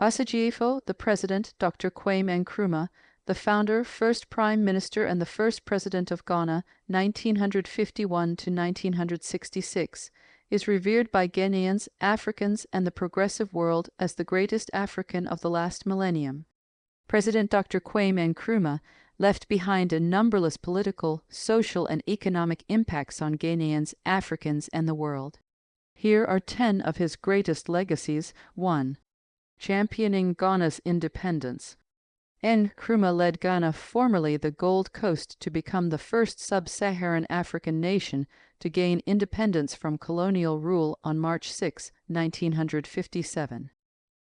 Osagyefo, the President, Dr. Kwame Nkrumah, the founder, first Prime Minister, and the first President of Ghana, 1951 to 1966, is revered by Ghanaians, Africans, and the progressive world as the greatest African of the last millennium. President Dr. Kwame Nkrumah left behind a numberless political, social, and economic impacts on Ghanaians, Africans, and the world. Here are 10 of his greatest legacies. 1. Championing Ghana's independence. Nkrumah led Ghana, formerly the Gold Coast, to become the first sub-Saharan African nation to gain independence from colonial rule on March 6, 1957.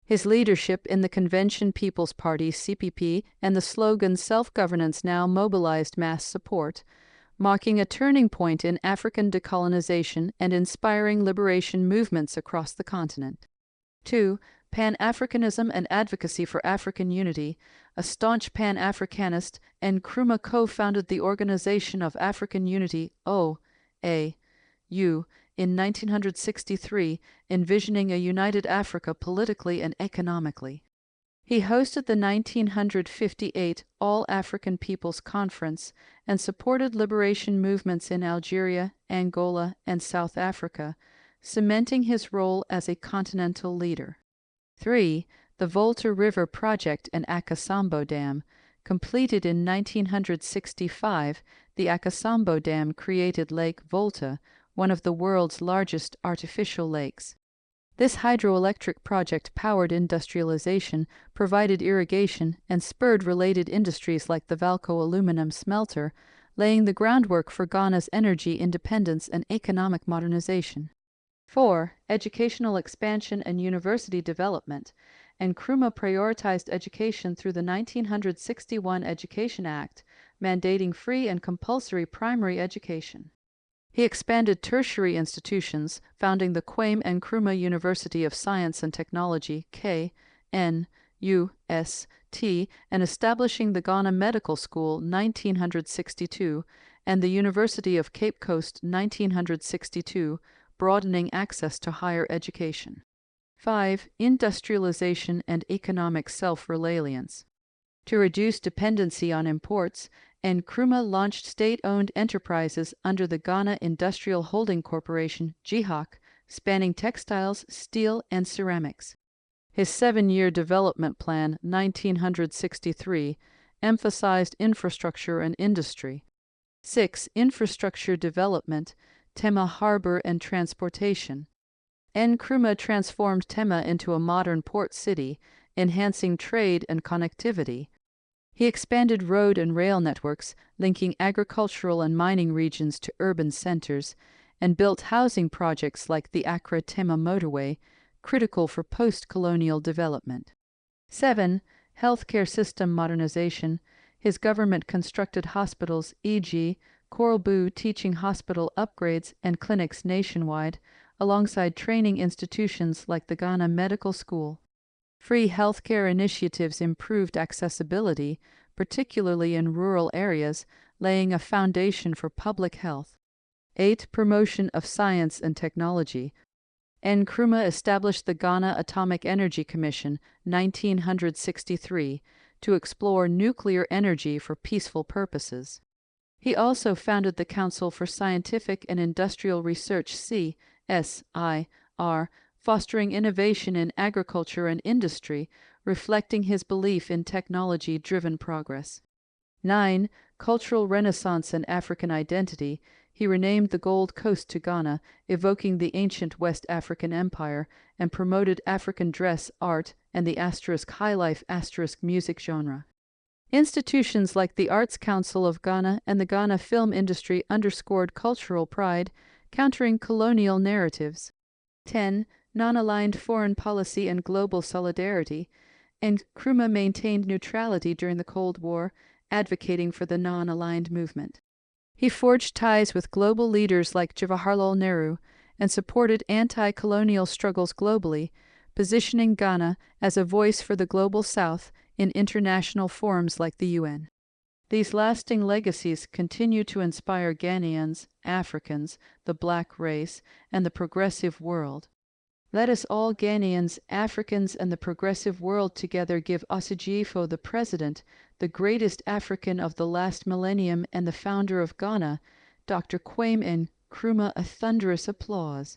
His leadership in the Convention People's Party (CPP) and the slogan Self-Governance now mobilized mass support, marking a turning point in African decolonization and inspiring liberation movements across the continent. 2. Pan-Africanism and advocacy for African unity. A staunch Pan-Africanist, Nkrumah co-founded the Organization of African Unity (OAU) in 1963, envisioning a united Africa politically and economically. He hosted the 1958 All-African Peoples Conference and supported liberation movements in Algeria, Angola, and South Africa, cementing his role as a continental leader. 3. The Volta River Project and Akasambo Dam. Completed in 1965, the Akasambo Dam created Lake Volta, one of the world's largest artificial lakes. This hydroelectric project powered industrialization, provided irrigation, and spurred related industries like the Valco aluminum smelter, laying the groundwork for Ghana's energy independence and economic modernization. 4. Educational expansion and university development. Nkrumah prioritized education through the 1961 Education Act, mandating free and compulsory primary education. He expanded tertiary institutions, founding the Kwame Nkrumah University of Science and Technology (KNUST) and establishing the Ghana Medical School 1962 and the University of Cape Coast 1962, broadening access to higher education. 5. Industrialization and economic self-reliance. To reduce dependency on imports, Nkrumah launched state-owned enterprises under the Ghana Industrial Holding Corporation (GHOC), spanning textiles, steel, and ceramics. His 7-year development plan, 1963, emphasized infrastructure and industry. 6. Infrastructure development, Tema Harbor and transportation. Nkrumah transformed Tema into a modern port city, enhancing trade and connectivity. He expanded road and rail networks, linking agricultural and mining regions to urban centers, and built housing projects like the Accra-Tema motorway, critical for post-colonial development. 7. Healthcare system modernization. His government constructed hospitals, e.g., Korle-Bu Teaching Hospital upgrades and clinics nationwide, alongside training institutions like the Ghana Medical School. Free healthcare initiatives improved accessibility, particularly in rural areas, laying a foundation for public health. 8. Promotion of science and technology. Nkrumah established the Ghana Atomic Energy Commission, 1963, to explore nuclear energy for peaceful purposes. He also founded the Council for Scientific and Industrial Research (CSIR), fostering innovation in agriculture and industry, reflecting his belief in technology-driven progress. 9. Cultural Renaissance and African identity. He renamed the Gold Coast to Ghana, evoking the ancient West African Empire, and promoted African dress, art, and the *highlife* music genre. Institutions like the Arts Council of Ghana and the Ghana film industry underscored cultural pride, countering colonial narratives. 10. Non-aligned foreign policy and global solidarity. Nkrumah maintained neutrality during the Cold War, advocating for the non-aligned movement. He forged ties with global leaders like Jawaharlal Nehru and supported anti-colonial struggles globally, positioning Ghana as a voice for the Global South in international forums like the UN. These lasting legacies continue to inspire Ghanaians, Africans, the Black race, and the progressive world. Let us all Ghanaians, Africans, and the progressive world together give Osagyefo the President, the greatest African of the last millennium and the founder of Ghana, Dr. Kwame Nkrumah, a thunderous applause.